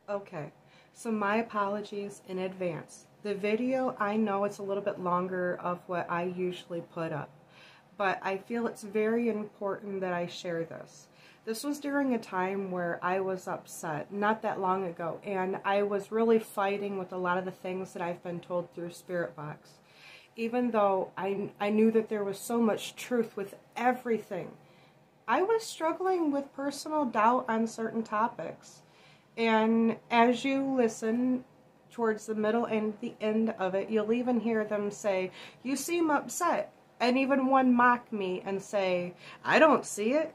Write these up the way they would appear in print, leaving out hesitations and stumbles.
Okay, so my apologies in advance. The video, I know it's a little bit longer of what I usually put up, but I feel it's very important that I share this. This was during a time where I was upset, not that long ago, and I was really fighting with a lot of the things that I've been told through Spirit Box. Even though I knew that there was so much truth with everything, I was struggling with personal doubt on certain topics. And as you listen towards the middle and the end of it, you'll even hear them say, "You seem upset." And even one mock me and say, "I don't see it."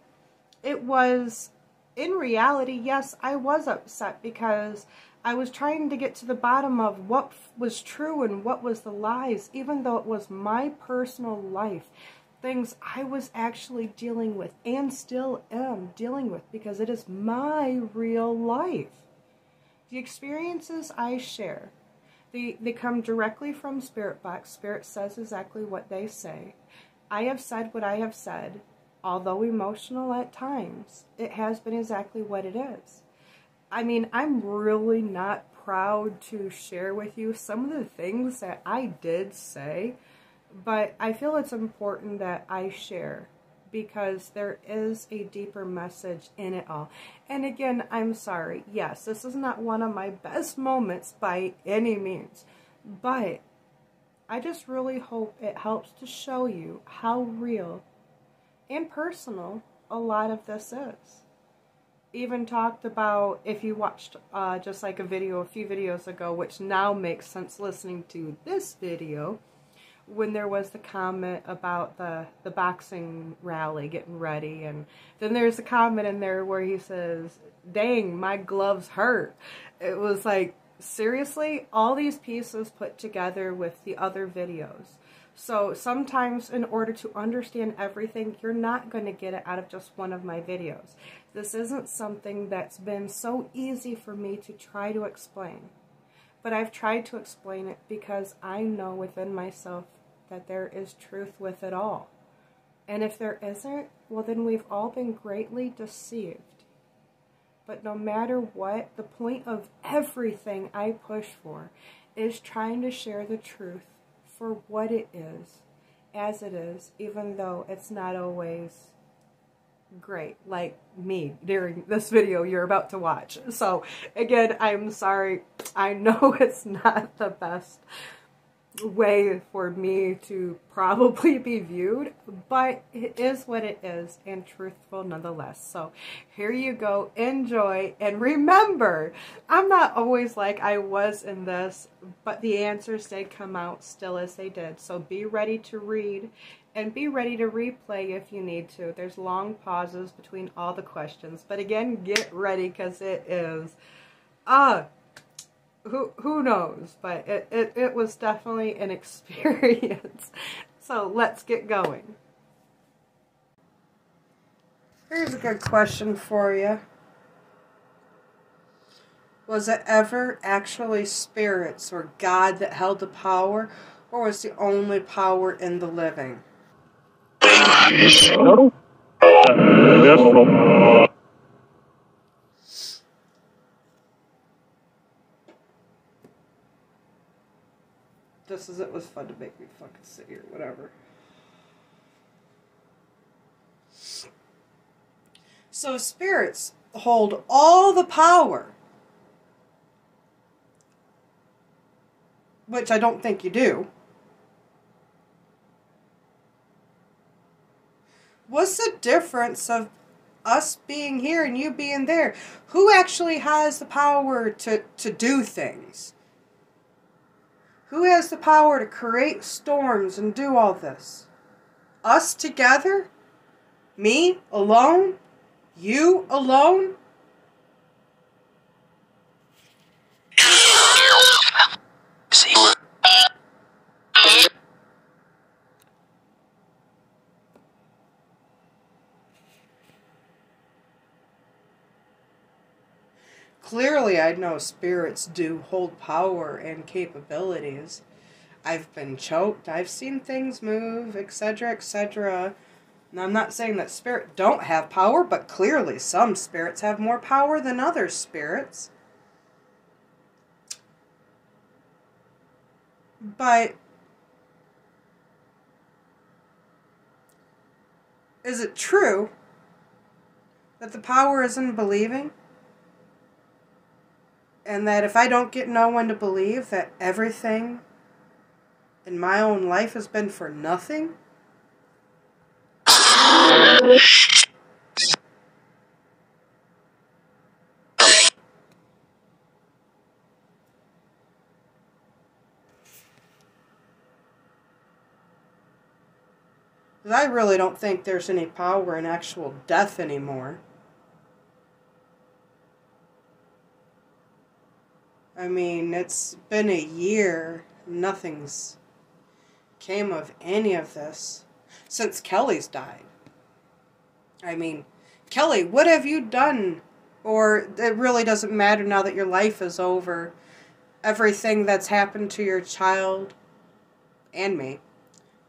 It was, in reality, yes, I was upset because I was trying to get to the bottom of what was true and what was the lies, even though it was my personal life. Things I was actually dealing with and still am dealing with because it is my real life. The experiences I share, they come directly from Spirit Box. Spirit says exactly what they say. I have said what I have said. Although emotional at times, it has been exactly what it is. I mean, I'm really not proud to share with you some of the things that I did say, but I feel it's important that I share because there is a deeper message in it all. And again, I'm sorry. Yes, this is not one of my best moments by any means, but I just really hope it helps to show you how real and personal a lot of this is. Even talked about, if you watched just like a video a few videos ago, which now makes sense listening to this video, when there was the comment about the boxing rally getting ready, and then there's a comment in there where he says, "Dang, my gloves hurt." It was like, seriously, all these pieces put together with the other videos. So sometimes in order to understand everything, you're not going to get it out of just one of my videos. This isn't something that's been so easy for me to try to explain. But I've tried to explain it because I know within myself that there is truth with it all. And if there isn't, well then we've all been greatly deceived. But no matter what, the point of everything I push for is trying to share the truth for what it is, as it is, even though it's not always great, like me during this video you're about to watch. So again, I'm sorry. I know it's not the best way for me to probably be viewed, but it is what it is, and truthful nonetheless. So here you go, enjoy, and remember, I'm not always like I was in this, but the answers did come out still as they did. So be ready to read and be ready to replay if you need to. There's long pauses between all the questions, but again, get ready because it is who knows, but it was definitely an experience. So let's get going. Here's a good question for you. Was it ever actually spirits or God that held the power, or was the only power in the living? Just as it was fun to make me fucking sit here, whatever. So spirits hold all the power, which I don't think you do. What's the difference of us being here and you being there? Who actually has the power to do things? Who has the power to create storms and do all this? Us together? Me alone? You alone? Clearly, I know spirits do hold power and capabilities. I've been choked, I've seen things move, etc., etc. Now, I'm not saying that spirits don't have power, but clearly some spirits have more power than other spirits. But is it true that the power is in believing? And that if I don't get no one to believe, that everything in my own life has been for nothing? Because I really don't think there's any power in actual death anymore. I mean, it's been a year. Nothing's came of any of this since Kelly's died. I mean, Kelly, what have you done? Or it really doesn't matter now that your life is over. Everything that's happened to your child and me.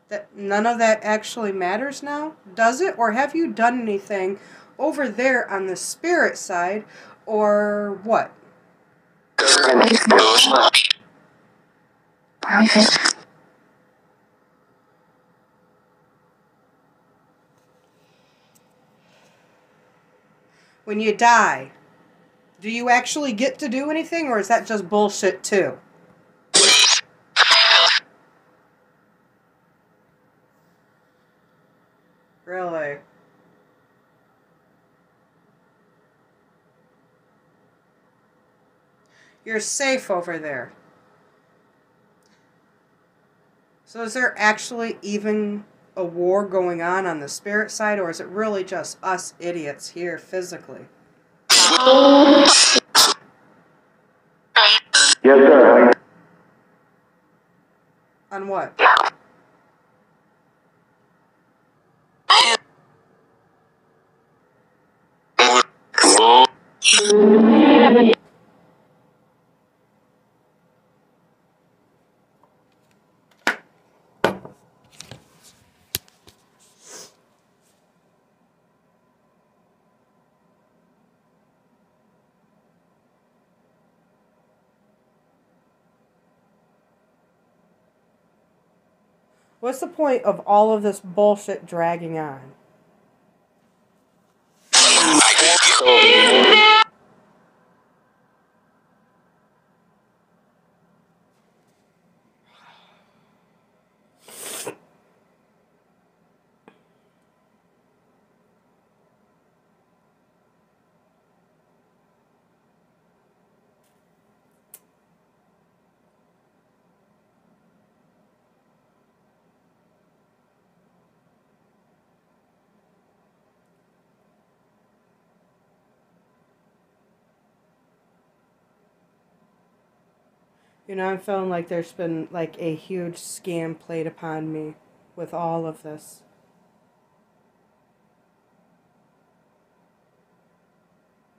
That none of that actually matters now? Does it? Or have you done anything over there on the spirit side? Or what? When you die, do you actually get to do anything, or is that just bullshit too? Really? You're safe over there. So is there actually even a war going on the spirit side, or is it really just us idiots here physically? Yes, sir. On what? What's the point of all of this bullshit dragging on? You know, I'm feeling like there's been like a huge scam played upon me with all of this.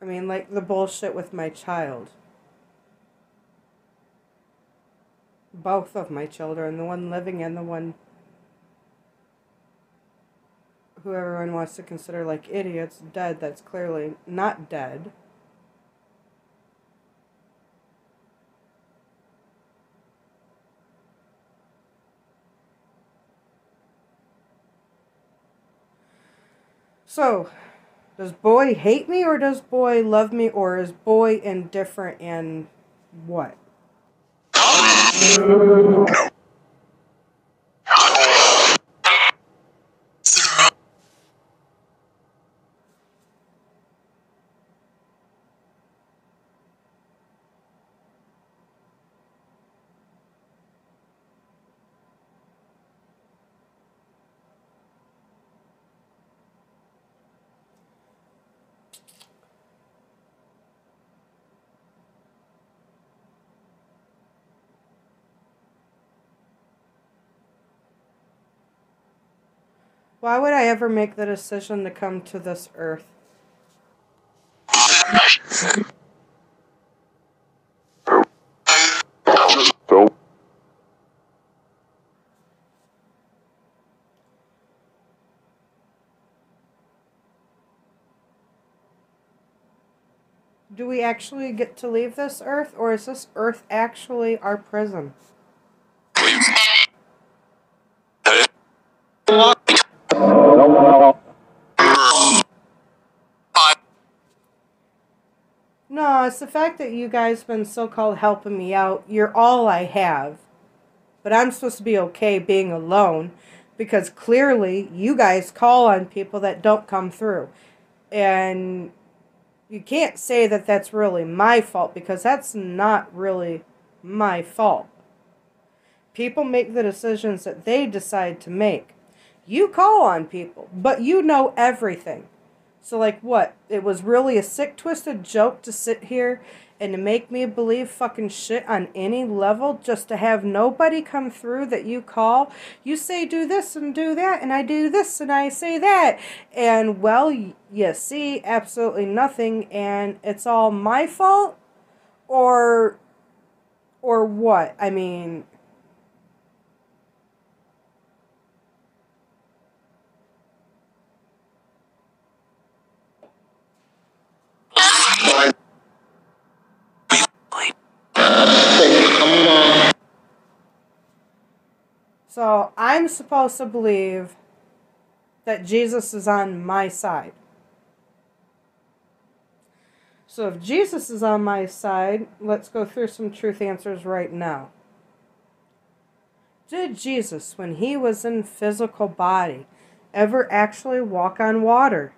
I mean, like the bullshit with my child. Both of my children, the one living and the one who everyone wants to consider like idiots, dead, that's clearly not dead. So, does boy hate me or does boy love me, or is boy indifferent and what? Why would I ever make the decision to come to this earth? Do we actually get to leave this earth, or is this earth actually our prison? No, it's the fact that you guys have been so-called helping me out. You're all I have. But I'm supposed to be okay being alone because clearly you guys call on people that don't come through. And you can't say that that's really my fault because that's not really my fault. People make the decisions that they decide to make. You call on people, but you know everything. So like what? It was really a sick, twisted joke to sit here and to make me believe fucking shit on any level just to have nobody come through that you call. You say do this and do that, and I do this and I say that. And well, you see absolutely nothing, and it's all my fault? Or what? I mean... So I'm supposed to believe that Jesus is on my side. So if Jesus is on my side, let's go through some truth answers right now. Did Jesus, when he was in physical body, ever actually walk on water?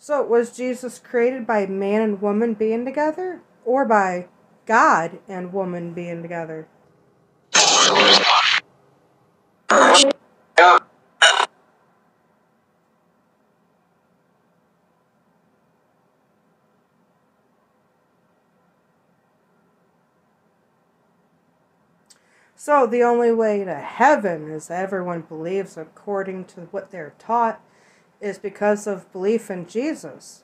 So was Jesus created by man and woman being together? Or by God and woman being together? So the only way to heaven, as everyone believes according to what they're taught, is because of belief in Jesus.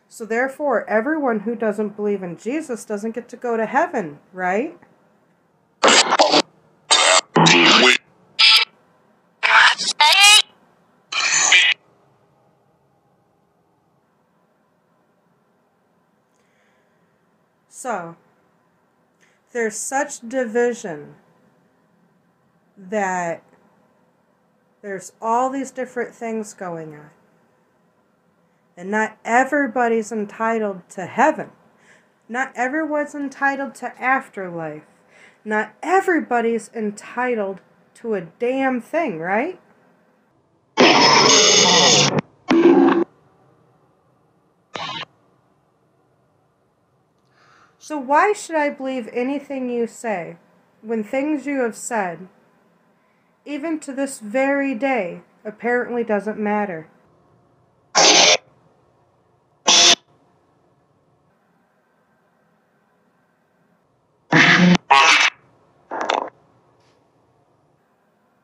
So therefore, everyone who doesn't believe in Jesus doesn't get to go to heaven, right? So, there's such division that there's all these different things going on. And not everybody's entitled to heaven. Not everyone's entitled to afterlife. Not everybody's entitled to a damn thing, right? So why should I believe anything you say when things you have said, even to this very day, apparently doesn't matter?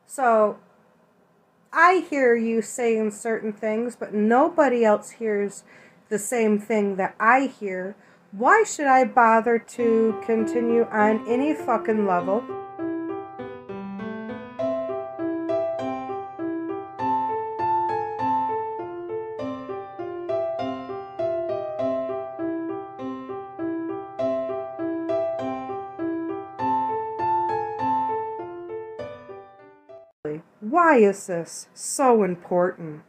So, I hear you saying certain things, but nobody else hears the same thing that I hear. Why should I bother to continue on any fucking level? Why is this so important?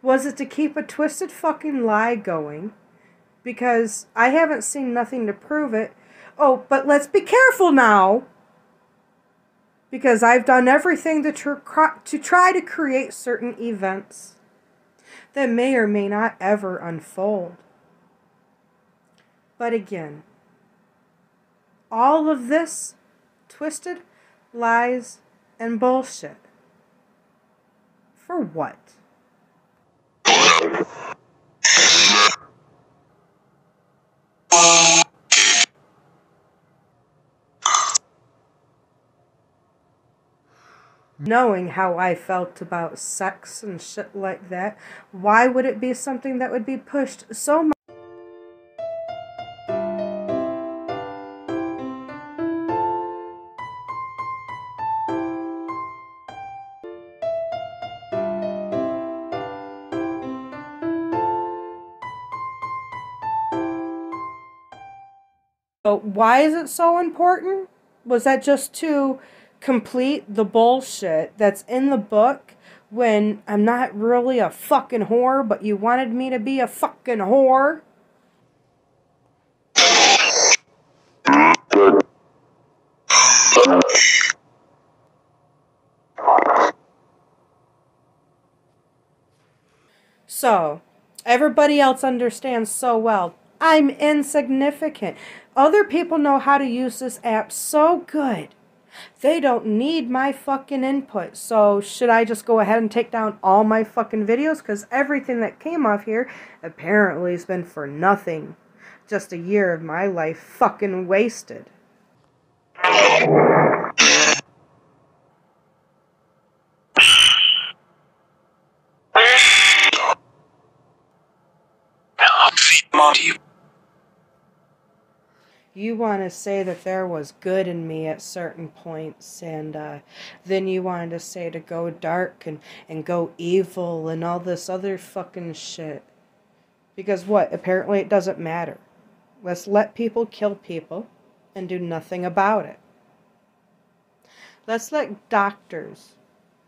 Was it to keep a twisted fucking lie going? Because I haven't seen nothing to prove it. Oh, but let's be careful now. Because I've done everything to try to create certain events that may or may not ever unfold. But again, all of this twisted lies and bullshit. For what? knowing how I felt about sex and shit like that, why would it be something that would be pushed so much? So why is it so important? Was that just to complete the bullshit that's in the book when I'm not really a fucking whore, but you wanted me to be a fucking whore? So, everybody else understands so well. I'm insignificant. Other people know how to use this app so good. They don't need my fucking input. So, should I just go ahead and take down all my fucking videos? Because everything that came off here apparently has been for nothing. Just a year of my life fucking wasted. You want to say that there was good in me at certain points, and then you wanted to say to go dark and go evil and all this other fucking shit. Because what? Apparently it doesn't matter. Let's let people kill people and do nothing about it. Let's let doctors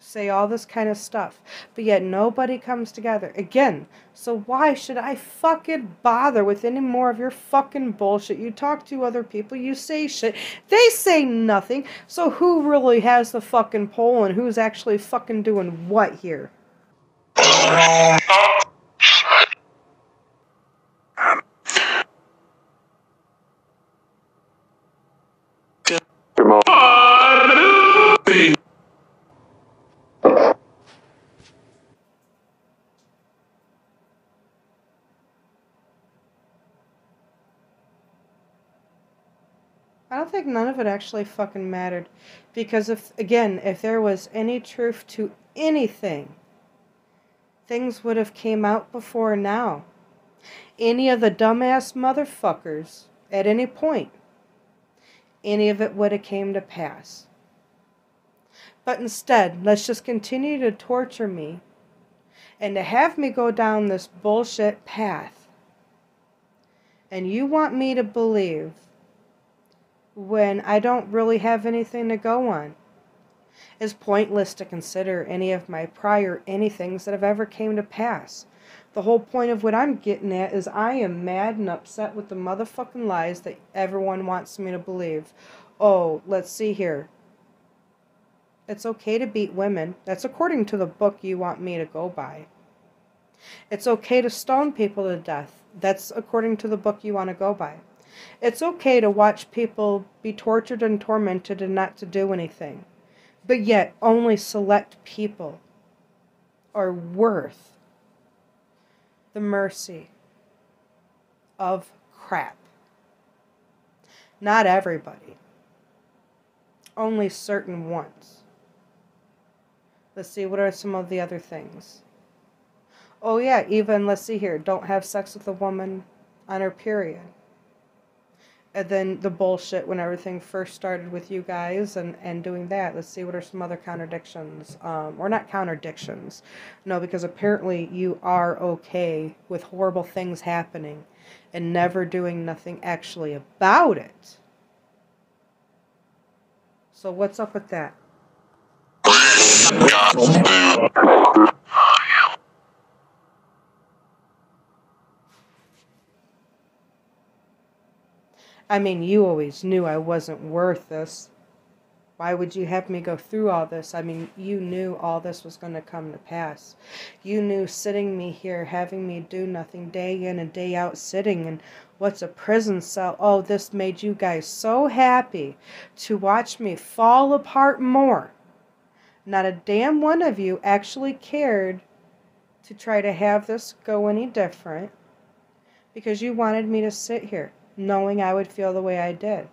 say all this kind of stuff, but yet nobody comes together. Again, so why should I fucking bother with any more of your fucking bullshit? You talk to other people, you say shit, they say nothing, so who really has the fucking poll and who's actually fucking doing what here? I don't think none of it actually fucking mattered. Because if there was any truth to anything, things would have came out before now. Any of the dumbass motherfuckers, at any point, any of it would have came to pass. But instead, let's just continue to torture me and to have me go down this bullshit path. And you want me to believe when I don't really have anything to go on. It's pointless to consider any of my prior anythings that have ever came to pass. The whole point of what I'm getting at is I am mad and upset with the motherfucking lies that everyone wants me to believe. Oh, let's see here. It's okay to beat women. That's according to the book you want me to go by. It's okay to stone people to death. That's according to the book you want to go by. It's okay to watch people be tortured and tormented and not to do anything. But yet, only select people are worth the mercy of crap. Not everybody. Only certain ones. Let's see, what are some of the other things? Oh yeah, even, let's see here, don't have sex with a woman on her period. And then the bullshit when everything first started with you guys and doing that. Let's see, what are some other contradictions? Or not contradictions. No, because apparently you are okay with horrible things happening and never doing nothing actually about it. So what's up with that? I mean, you always knew I wasn't worth this. Why would you have me go through all this? I mean, you knew all this was going to come to pass. You knew sitting me here, having me do nothing day in and day out sitting, and what's a prison cell? Oh, this made you guys so happy to watch me fall apart more. Not a damn one of you actually cared to try to have this go any different because you wanted me to sit here knowing I would feel the way I did.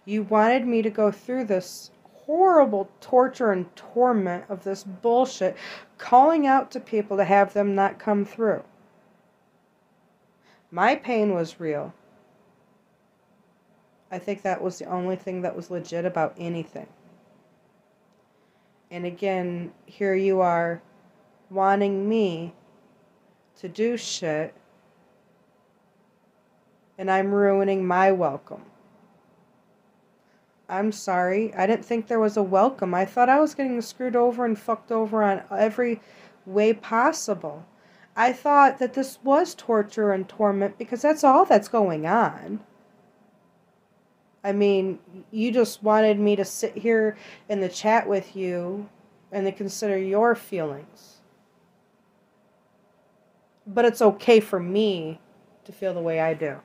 You wanted me to go through this horrible torture and torment of this bullshit, calling out to people to have them not come through. My pain was real. I think that was the only thing that was legit about anything. And again, here you are wanting me to do shit, and I'm ruining my welcome. I'm sorry. I didn't think there was a welcome. I thought I was getting screwed over and fucked over on every way possible. I thought that this was torture and torment because that's all that's going on. I mean, you just wanted me to sit here in the chat with you and to consider your feelings. But it's okay for me to feel the way I do.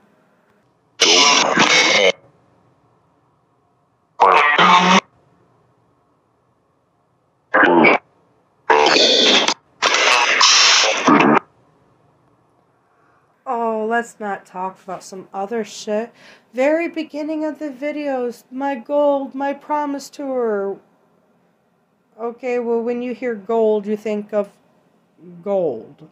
Oh, let's not talk about some other shit. Very beginning of the videos, my gold, my promise to her. Okay, well, when you hear gold, you think of gold.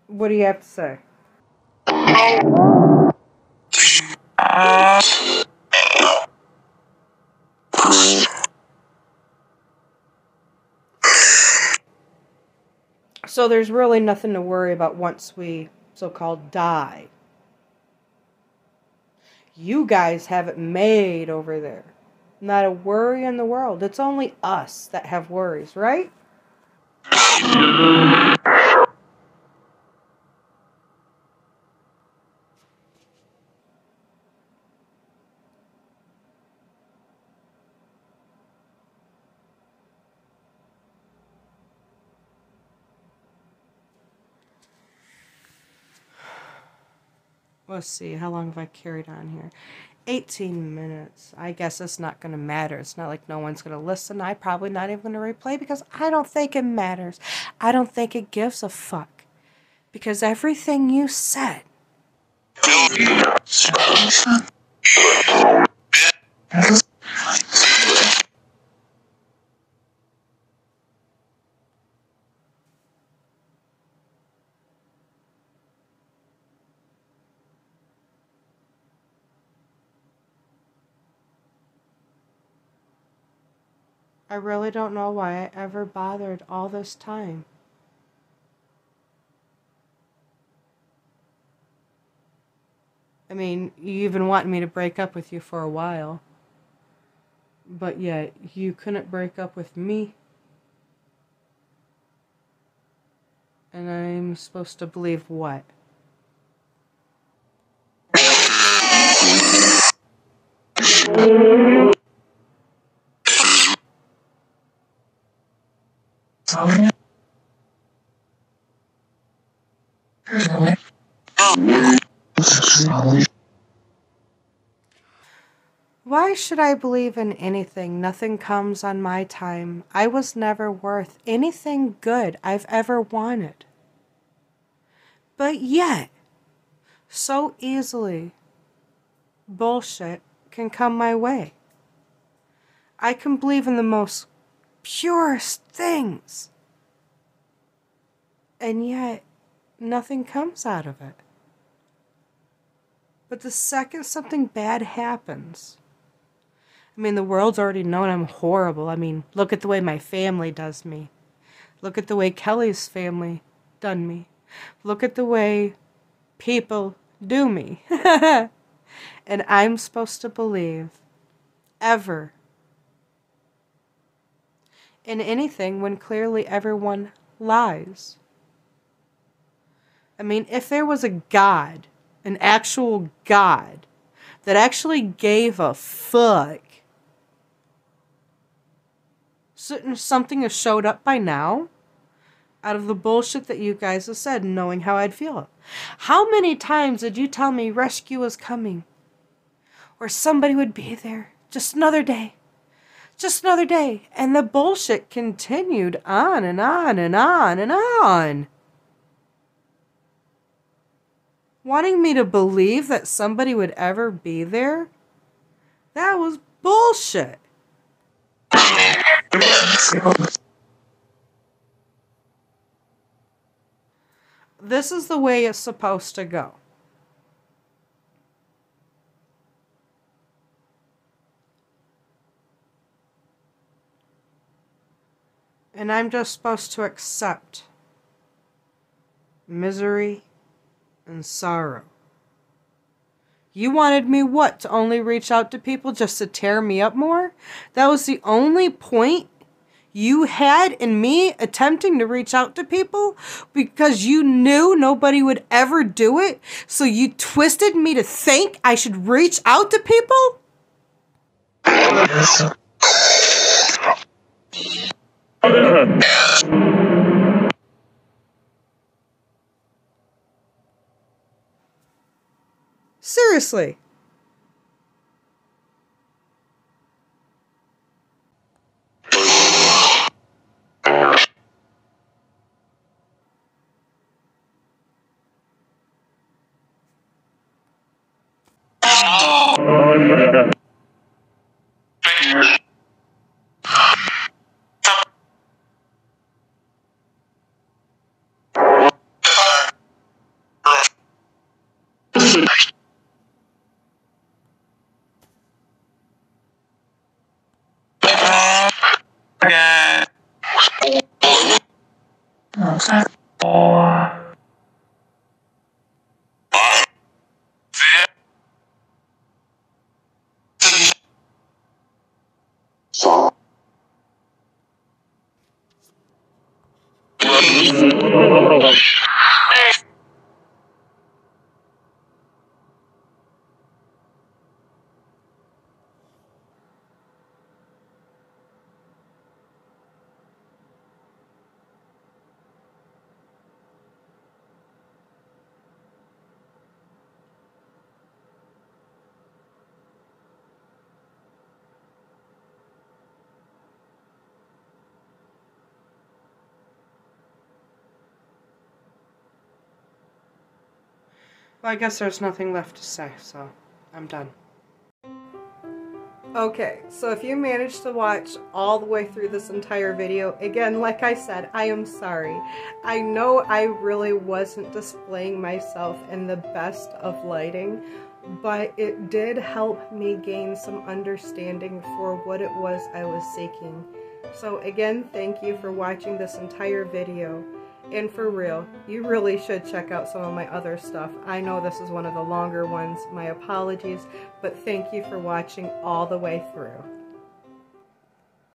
What do you have to say? So there's really nothing to worry about once we so-called die. You guys have it made over there. Not a worry in the world. It's only us that have worries, right? Let's see, how long have I carried on here? 18 minutes. I guess it's not going to matter. It's not like no one's going to listen. I'm probably not even going to replay because I don't think it matters. I don't think it gives a fuck. Because everything you said. I really don't know why I ever bothered all this time. I mean, you even wanted me to break up with you for a while. But yet, you couldn't break up with me. And I'm supposed to believe what? Why should I believe in anything? Nothing comes on my time. I was never worth anything good I've ever wanted. But yet, so easily, bullshit can come my way. I can believe in the most purest things. And yet, nothing comes out of it. But the second something bad happens, I mean, the world's already known I'm horrible. I mean, look at the way my family does me. Look at the way Kelly's family done me. Look at the way people do me. And I'm supposed to believe ever in anything when clearly everyone lies. I mean, if there was a God, an actual God, that actually gave a fuck, something has showed up by now out of the bullshit that you guys have said, knowing how I'd feel. How many times did you tell me rescue was coming? Or somebody would be there. Just another day. Just another day. And the bullshit continued on and on and on and on. wanting me to believe that somebody would ever be there? That was bullshit. This is the way it's supposed to go. And I'm just supposed to accept misery and sorrow. You wanted me what? To only reach out to people just to tear me up more? That was the only point you had in me attempting to reach out to people? Because you knew nobody would ever do it? So you twisted me to think I should reach out to people? Seriously. So. Well, I guess there's nothing left to say, so I'm done. Okay, so if you managed to watch all the way through this entire video, again, like I said, I am sorry. I know I really wasn't displaying myself in the best of lighting, but it did help me gain some understanding for what it was I was seeking. So again, thank you for watching this entire video. And for real, you really should check out some of my other stuff. I know this is one of the longer ones. My apologies, but thank you for watching all the way through.